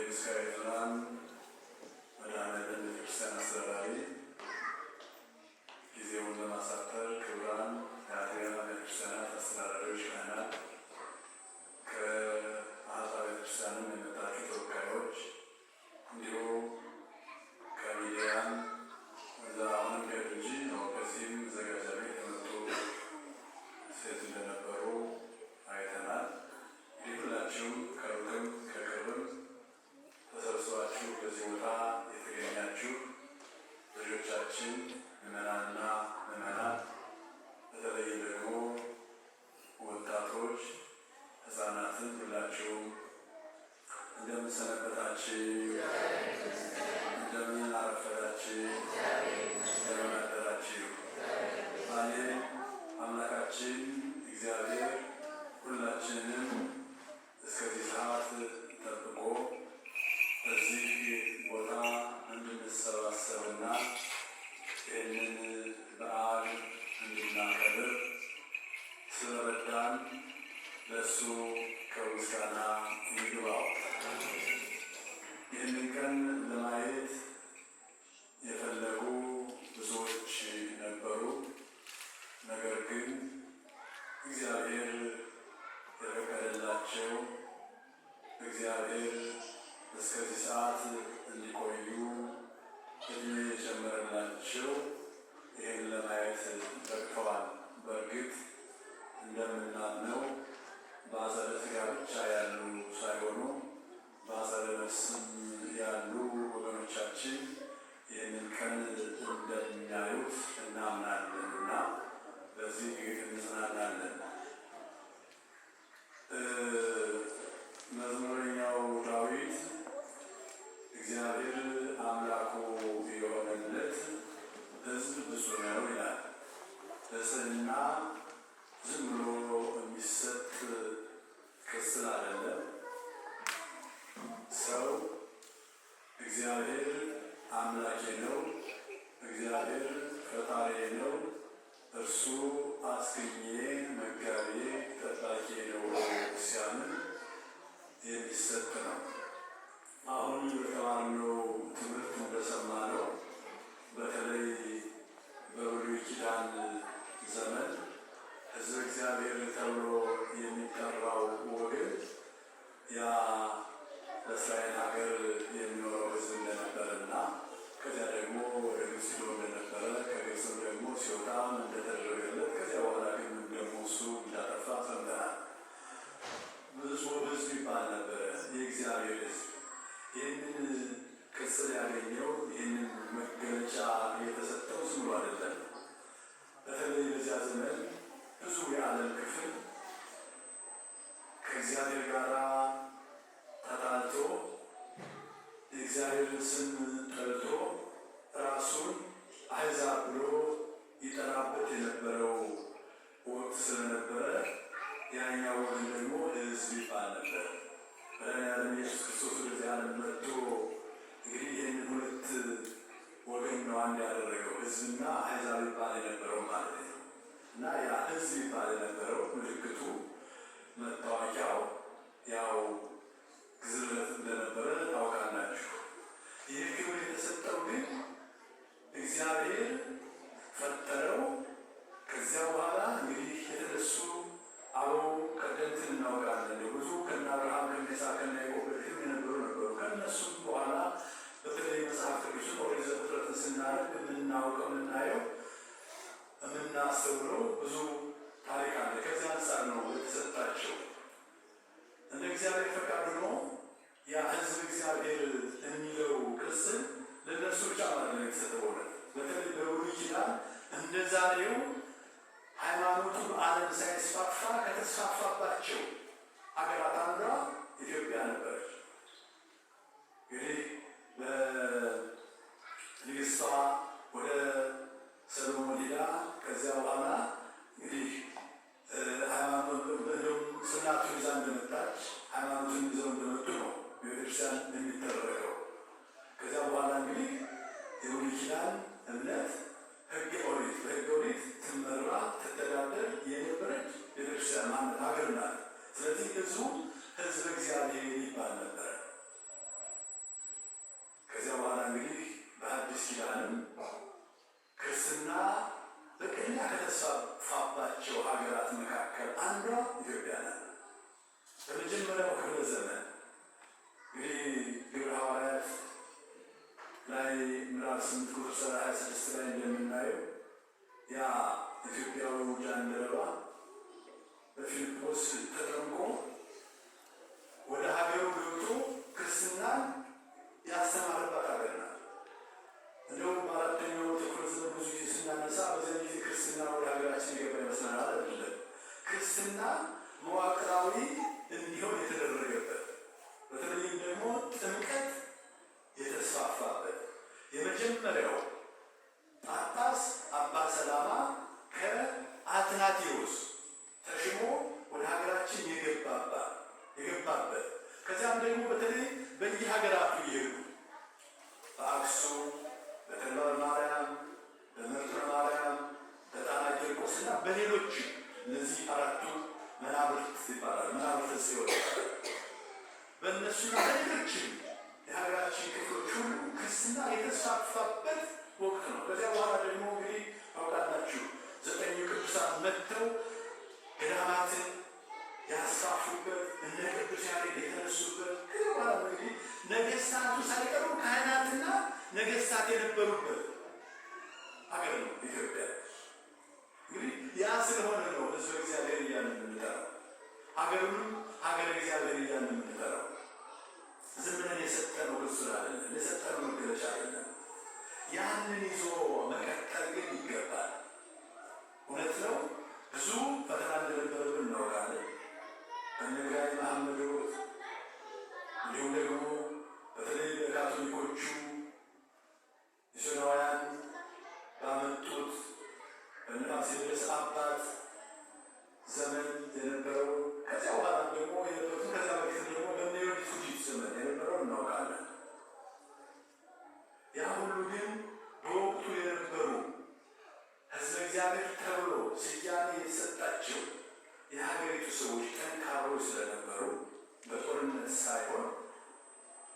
የስካይትላን መድኃኔዓለም ቤተክርስቲያን አስተዳዳሪ፣ ጊዜውን ለማሳጠር ክቡራን የአጥቢያ ቤተክርስቲያናት አስተዳዳሪዎች፣ ካህናት፣ ከአሕዛብ ቤተክርስቲያንም የመጣችሁ ተወካዮች፣ እንዲሁም ከሚዲያም እዛ አሁንም ሄዱ እንጂ ነው ከዚህም ዘጋጃ ቤት የመጡ ሴት እንደነበሩ አይተናል። እንዲህ ሁላችሁም ከሩቅም ከቅርብም ተሰብስባችሁ በዚህ ቦታ የተገኛችሁ ልጆቻችን ምዕመናንና ምዕመናት፣ በተለይ ደግሞ ወጣቶች፣ ሕፃናትን ሁላችሁም እንደምን ሰነበታችሁ? እንደምን አረፈዳችሁ? እንደምን አደራችሁ? ዛሬ አምላካችን እግዚአብሔር ሁላችንም እስከዚህ ሰዓት ጠብቆ በዚህ ቦታ እንድንሰባሰብና ይህንን በዓል እንድናከብር ስለረዳን ለእሱ ከምስጋና ይግባው። ይህንን ቀን ለማየት የፈለጉ ብዙዎች ነበሩ። ነገር ግን እግዚአብሔር የፈቀደላቸው እግዚአብሔር እስከዚህ ሰዓት እንዲቆዩ እድሜ የጨመረላቸው ይህን ለማየት በቅተዋል። በእርግጥ እንደምናምነው በአጸደ ሥጋ ብቻ ያሉ ሳይሆኑ በአጸደ ነፍስም ያሉ ወገኖቻችን ይህንን ቀን እንደሚያዩት እናምናለን እና በዚህ እንጽናናለን። መዝሙረኛው ዳዊት እግዚአብሔር አምላኩ የሆነለት ሕዝብ ብፁዕ ነው ይላል። እስና ዝም ብሎ የሚሰጥ ቅጽል አይደለም። ሰው እግዚአብሔር አምላኬ ነው፣ እግዚአብሔር ፈጣሪ ነው፣ እርሱ አስገኜ መጋቤ ጠባቂ ነው ሲያምን የሚሰጥ ነው። አሁን በተማርነው ትምህርት እንደሰማነው በተለይ በብሉይ ኪዳን ዘመን ሕዝበ እግዚአብሔር ተብሎ የሚጠራው ወገን ያ በእስራኤል ሀገር የሚኖረው ሕዝብ እንደነበረና ከዚያ ደግሞ ወደ ግብፅ ሄዶ እንደነበረ ከግብፅም ደግሞ ሲወጣም እንደተደረገለት ከዚያ በኋላ ግን ደግሞ እሱ እንዳጠፋ ሰምተናል። ብዙ ሕዝብ ይባል ነበረ፣ የእግዚአብሔር ሕዝብ። ይህንን ቅጽል ያገኘው ይህንን መገለጫ የተሰጠው ዝም ብሎ አይደለም። በተለይ በዚያ ዘመን ብዙ የዓለም ክፍል ከእግዚአብሔር ጋር ተጣልቶ የእግዚአብሔርን ስም ጠልቶ ራሱን አሕዛብ ብሎ ይጠራበት የነበረው ወቅት ስለነበረ ያኛው ወገን ደግሞ ሕዝብ ይባል ነበር። መድኃኔዓለም ኢየሱስ ክርስቶስ ወደዚህ ዓለም መጥቶ እንግዲህ ይህን ሁለት ወገን ነው አንድ ያደረገው፣ ሕዝብና አሕዛብ ይባል የነበረው ማለት ነው። እና ያ ሕዝብ ይባል የነበረው ምልክቱ መታወቂያው ያው ግዝረት እንደነበረ ታውቃላችሁ። ይህ ክብር የተሰጠው ግን እግዚአብሔር ፈጠረው። ከዚያ በኋላ እንግዲህ የተነሱ አበው ቀደምትን እናውቃለን። ብዙ ከነ አብርሃም ከነ ይስሐቅ ከነ ያዕቆብ በፊት ነበሩ። ከእነሱም በኋላ በተለይ መጽሐፍ ቅዱስን ኦሪት ዘፍጥረትን ስናነብ የምናውቀው የምናየው የምናስተውለው ብዙ ታሪክ አለ። ከዚያ አንጻር ነው የተሰጣቸው። እንደ እግዚአብሔር ፈቃድ ነው ያ ሕዝብ እግዚአብሔር የሚለው ቅጽል ለእነሱ ብቻ ማለት ነው የተሰጠው። በተለይ በብሉይ ኪዳን እንደ ዛሬው ሃይማኖቱ በዓለም ሳይስፋፋ ከተስፋፋባቸው አገራት አንዷ ኢትዮጵያ ነበረች። እንግዲህ በንግሥቷ ወደ ሰሎሞን ሄዳ ከዚያ በኋላ እንግዲህ ሃይማኖት ስናቱን ይዛ እንደመጣች ሃይማኖትን ይዘው እንደመጡ ነው ቤተክርስቲያን የሚደረገው። ከዚያ በኋላ እንግዲህ የብሉይ ኪዳን እምነት ሕገ ኦሪት በሕገ ኦሪት ትመራ ትተዳደር የነበረች ቤተክርስቲያን ማለት ሀገር ናት። ስለዚህ ሕዝቡ ሕዝበ እግዚአብሔር ይባል ነበረ። ኢትዮጵያዊው ጃንደረባ በፊልጶስ ተጠምቆ ወደ ሀገሩ ገብቶ ክርስትናን ያስተማረባት ሀገር ናት። እንደውም በአራተኛው ክፍለ ዘመን ብዙ ጊዜ ስናነሳ በዚያን ጊዜ ክርስትና ወደ ሀገራችን የገባ ይመስለናል። አይደለም። ክርስትና መዋቅራዊ እንዲሆን የተደረገበት በተለይም ደግሞ ጥምቀት የተስፋፋበት የመጀመሪያው ጳጳስ አባ ሰላማ ከአትናቴዎስ ተሽሞ ወደ ሀገራችን የገባበት ከዚያም ደግሞ በተለይ በየሀገራቱ ይሄዱ በአክሱም፣ በተንባር ማርያም፣ በመርጦ ማርያም፣ በጣና ቂርቆስና በሌሎች እነዚህ አራቱ መናብርት ይባላል። መናብርት ጽዮን በእነሱና በሌሎችም የሀገራችን ክፍሎች ሁሉ ክርስትና የተስፋፋበት ወቅት ነው። ከዚያ በኋላ ደግሞ እንግዲህ ታውቃላችሁ 9 ቅዱሳን መጥተው ገዳማትን ያስፋፉበት እነ ቅዱስ ያሬድ የተነሱበት ከዚያ በኋላ እንግዲህ ነገስታቱ ሳይቀሩ ካህናትና ነገስታት የነበሩበት ሀገር ነው ኢትዮጵያ። እንግዲህ ያ ስለሆነ ነው ህዝበ እግዚአብሔር እያልን የምንጠራው፣ ሀገሩንም ሀገረ እግዚአብሔር እያልን የምንጠራው። ዝም ብለን የሰጠነው ክርስቶስ አይደለም፣ የሰጠነው መገለጫ አይደለም። ያንን ይዞ መቀጠል ግን ይገባል። እውነት ነው ብዙ ፈተና እንደነበረብን እናውቃለን። በነግራይ መሐመድ ወቅት እንዲሁም ደግሞ በተለይ በካቶሊኮቹ ሚስዮናውያን ባመጡት በፋሲለደስ አባት ዘመን የነበረው ከዚያ በኋላ ደግሞ የነበሩት ከዚያ በፊት ደግሞ በኔዮሊት ፉጂት ዘመን የነበረው እናውቃለን። ያ ሁሉ ግን በወቅቱ የነበሩ ህዝበ እግዚአብሔር ተብሎ ስያሜ የተሰጣቸው የሀገሪቱ ሰዎች ጠንካሮች ስለነበሩ በጦርነት ሳይሆን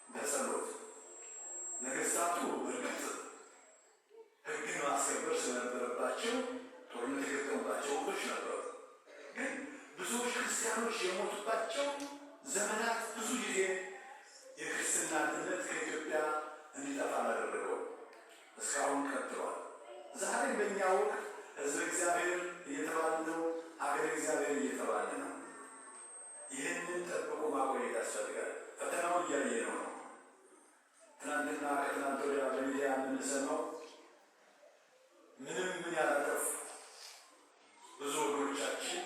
በጸሎት ነገስታቱ እርግጥ ህግን ማስከበር ስለነበረባቸው ጦርነት የገጠሙባቸው ወቅቶች ነበሩ። ግን ብዙዎች ክርስቲያኖች የሞቱባቸው ዘመናት ብዙ ጊዜ የክርስትና እምነት ከኢትዮጵያ እንዲጠፋ አላደረገው፣ እስካሁን ቀጥሏል። ዛሬ በእኛ ወቅት ህዝበ እግዚአብሔር እየተባለ ነው፣ ሀገረ እግዚአብሔር እየተባለ ነው። ይህንን ጠብቆ ማቆየት ያስፈልጋል። ፈተናውን እያየነው ነው። ትናንትና ከትናንት ወዲያ በሚዲያ የምንሰማው ምንም ምን ያላጠፉ ብዙ ወገኖቻችን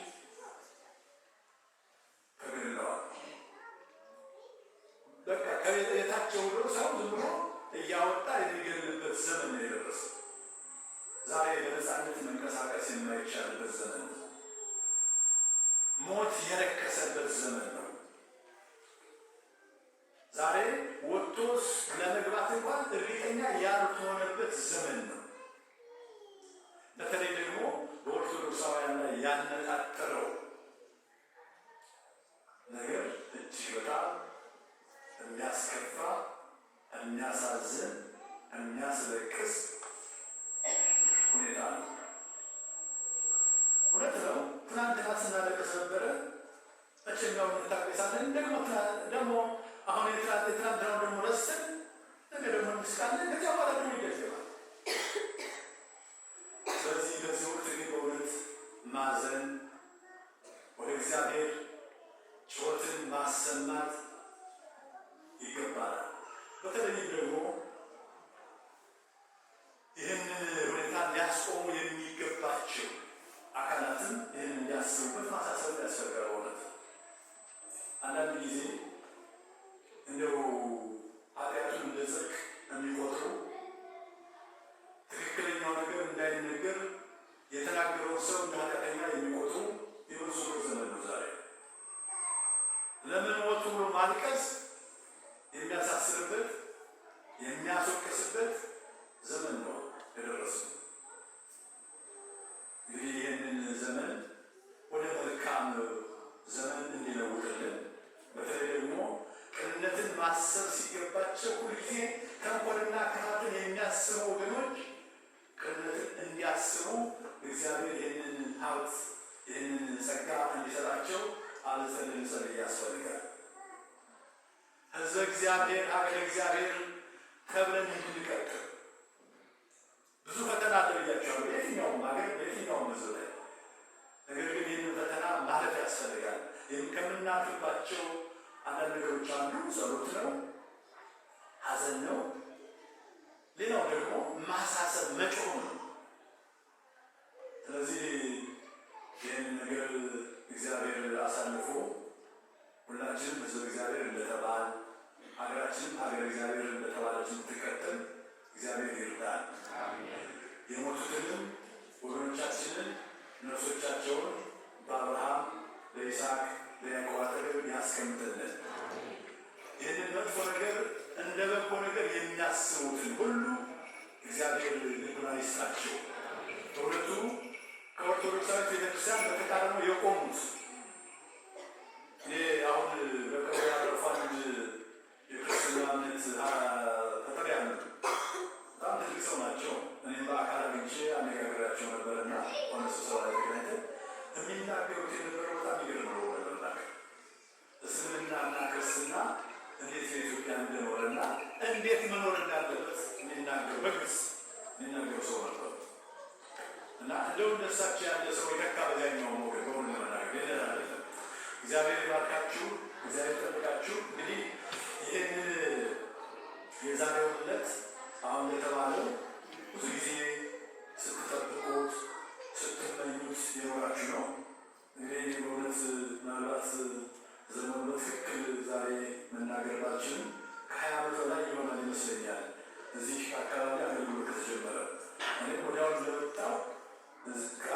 ተገድለዋል። በቃ ከቤታቸው ብሎ ሰው ዝም ብሎ እያወጣ የሚገልበት ዘመን ነው የደረሰው። ዛሬ በነፃነት መንቀሳቀስ የማይቻልበት ዘመን ነው። ሞት የረከሰበት ዘመን ነው። ዛሬ ወጥቶ ለመግባት እንኳን እርግጠኛ ያልሆነበት ዘመን ነው። በተለይ ደግሞ በኦርቶዶክሳውያን ላይ ያነጣጠረው ነገር እጅግ በጣም የሚያስከፋ፣ የሚያሳዝን፣ የሚያስለቅስ ሁኔታ ነው። እውነት ነው። ትናንትና ስናለቅስ ነበረ። መቼኛው እንታቀሳለን። ደግሞ አሁን የትናንትናው ደግሞ ረስተን ነገ ደግሞ እንስቃለን። ከዚያ በኋላ ደግሞ ይደገማል። ስለዚህ በዚህ ወቅት ግን በእውነት ማዘን፣ ወደ እግዚአብሔር ጩኸትን ማሰማት ይገባል። በተለይም ደግሞ ይህንን ሁኔታ ሊያስቆሙ የሚገባቸው አካላትም ይህንን ሊያስቡበት ማሳሰብ ያስፈልጋል። እውነት አንዳንድ ጊዜ እንደው ኃጢአቱን እንደ ጽድቅ የሚቆጥሩ ትክክለኛው ነገር እንዳይነገር የተናገረውን ሰው እንደ ኃጢአተኛ የሚቆጥሩ የበዙበት ዘመን ነው ዛሬ። ለምን ሞቱ ብሎ ማልቀስ የሚያሳስርበት የሚያስወቅስበት ዘመን ነው የደረሰው። እንግዲህ ይህንን ዘመን ወደ መልካም ዘመን እንዲለውጥልን፣ በተለይ ደግሞ ቅንነትን ማሰብ ሲገባቸው ሁልጊዜ ተንኮልና ክፋትን የሚያስቡ ወገኖች ቅንነትን እንዲያስቡ እግዚአብሔር ይህንን ሀብት ይህንን ጸጋ እንዲሰጣቸው አብዝተን ልንጸልይ ያስፈልጋል። ህዝበ እግዚአብሔር ሀገረ እግዚአብሔር ተብለን እንድንቀጥል ብዙ ፈተና አለ ብያቸዋለሁ፣ በየትኛውም ሀገር በየትኛውም ህዝብ ላይ። ነገር ግን ይህንን ፈተና ማለፍ ያስፈልጋል። ከምናልፍባቸው አንዳንድ ነገሮች አንዱ ጸሎት ነው፣ ሐዘን ነው። ሌላው ደግሞ ማሳሰብ፣ መጮህ ነው። ስለዚህ ይህን ነገር እግዚአብሔር አሳልፎ ሁላችንም ህዝበ እግዚአብሔር እንደተባል ሀገራችንም ሀገር እግዚአብሔር እንደተባለች እንድትቀጥል እግዚአብሔር ይርዳል። የሞቱትንም ወገኖቻችንን ነፍሶቻቸውን በአብርሃም በይስሐቅ በያዕቆብ አጠገብ ያስቀምጥልን። ይህንን መጥፎ ነገር እንደ በጎ ነገር የሚያስቡትን ሁሉ እግዚአብሔር ልቡና ይስጣቸው። በሁለቱ ከኦርቶዶክሳዊት ቤተክርስቲያን በተቃርኖ የቆሙት አሁን በቅርቡ ያረፉ አንድ የክርስትና እምነት ተጠሪ ያሉ በጣም ትልቅ ሰው ናቸው። እኔም በአካል አግኝቼ አነጋግራቸው ነበርና ሆነ ስብሰባ ላይ ተገናኝተን የሚናገሩት የነበረው በጣም ይገርም ነው። በመናገር እስልምናና ክርስትና እንዴት በኢትዮጵያ እንደኖረና እንዴት መኖር እንዳለበት የሚናገሩ በግልጽ የሚናገሩ ሰው ነበሩ እና እንደው እንደሳቸው ያለ ሰው የተካ በዛኛው ሞገድ በሆነ ለመናገር ይነት አይደለም። እግዚአብሔር ይባርካችሁ፣ እግዚአብሔር ይጠብቃችሁ። እንግዲህ ይህንን የዛሬውን ዕለት አሁን እንደተባለው ብዙ ጊዜ ስትጠብቁት ስትመኙት የኖራችሁ ነው። እንግዲህ በእውነት ምናልባት ዘመኑ በትክክል ዛሬ መናገር ባልችልም ከ20 ዓመት በላይ ይሆናል ይመስለኛል እዚህ አካባቢ አገልግሎት ከተጀመረ። እኔም ወዲያው እንደመጣሁ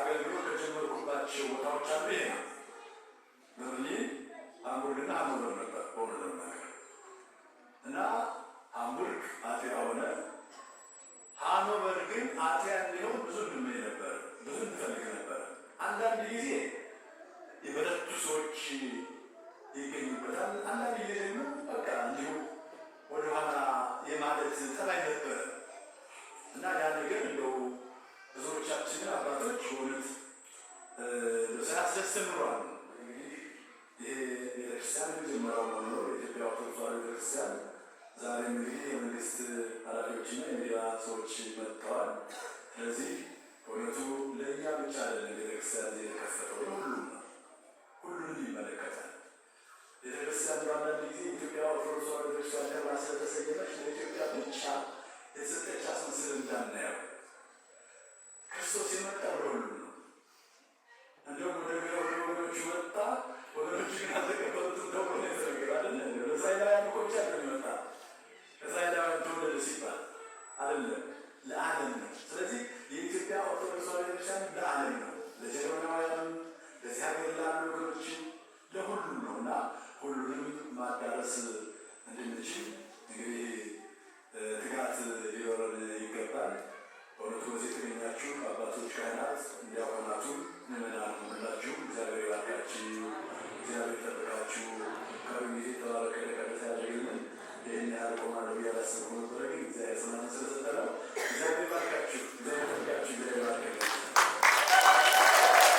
አገልግሎት ከጀመርኩባቸው ቦታዎች አንዱ ይሄ ነው። በርሊን፣ ሃምቡርግና ሃኖቨር ነበር በሆነ ለመናገር እና ሃምቡርግ አጥቢያ ሆነ። ሃኖቨር ግን አጥቢያ እንዲሆን ብዙ እንመኝ ነበር፣ ብዙ እንፈልግ ነበር። አንዳንድ ጊዜ የበረቱ ሰዎች ይገኙበታል። አንዳንድ ጊዜ ደግሞ በቃ እንዲሁ ወደኋላ የማለት ጠባይ ነበረ እና ያ ነገር እንደው ብዙዎቻችን አባቶች በእውነት ሳያስደስት ኑሯል። እንግዲህ ይሄ ቤተክርስቲያን መጀመሪያው መኖር የኢትዮጵያ ኦርቶዶክስ ተዋሕዶ ቤተክርስቲያን ዛሬ እንግዲህ የመንግስት ኃላፊዎችና የሚዲያ ሰዎች መጥተዋል። ስለዚህ በእውነቱ ለእኛ ብቻ አይደለም ቤተክርስቲያን የተከፈተው ለሁሉም ነው፣ ሁሉንም ይመለከታል። ቤተክርስቲያን በአንዳንድ ጊዜ ኢትዮጵያ ኦርቶዶክስ ተዋሕዶ ቤተክርስቲያን ተብላ ስለተሰየመች ለኢትዮጵያ ብቻ የተሰጠች አስመስለን እንዳናየው። ክርስቶስ የመጣ ለሁሉም ነው። እንደውም ወደ ወገኖቹ መጣ፣ ወገኖቹ ግን አልተቀበሉትም ተብሎ ነው የተነገረው አይደለ? ለእስራኤላውያን እኮ ብቻ ነው የመጣ። ለእስራኤላውያን ተወለደ ሲባል አይደለም፣ ለዓለም ነው። ስለዚህ የኢትዮጵያ ኦርቶዶክስ ተዋሕዶ ቤተክርስቲያን ለዓለም ነው፣ ለጀርመናውያንም፣ ለዚህ ሀገር ላሉ ወገኖችም ለሁሉም ነው እና ሁሉንም ማዳረስ እንድንችል እንግዲህ ትጋት ሊኖረን ይገባል። በእውነቱ በዚህ የተገኛችሁ አባቶች፣ ካህናት፣ ዲያቆናቱ፣ ምዕመናን ሁላችሁ እግዚአብሔር ይባርካችሁ፣ እግዚአብሔር ይጠብቃችሁ። ከሩ ጊዜ ተባረከ ተቀደሰ ያደርግልን። ይህን ያህል ቆማለሁ ብዬ አላሰብኩም ነበር።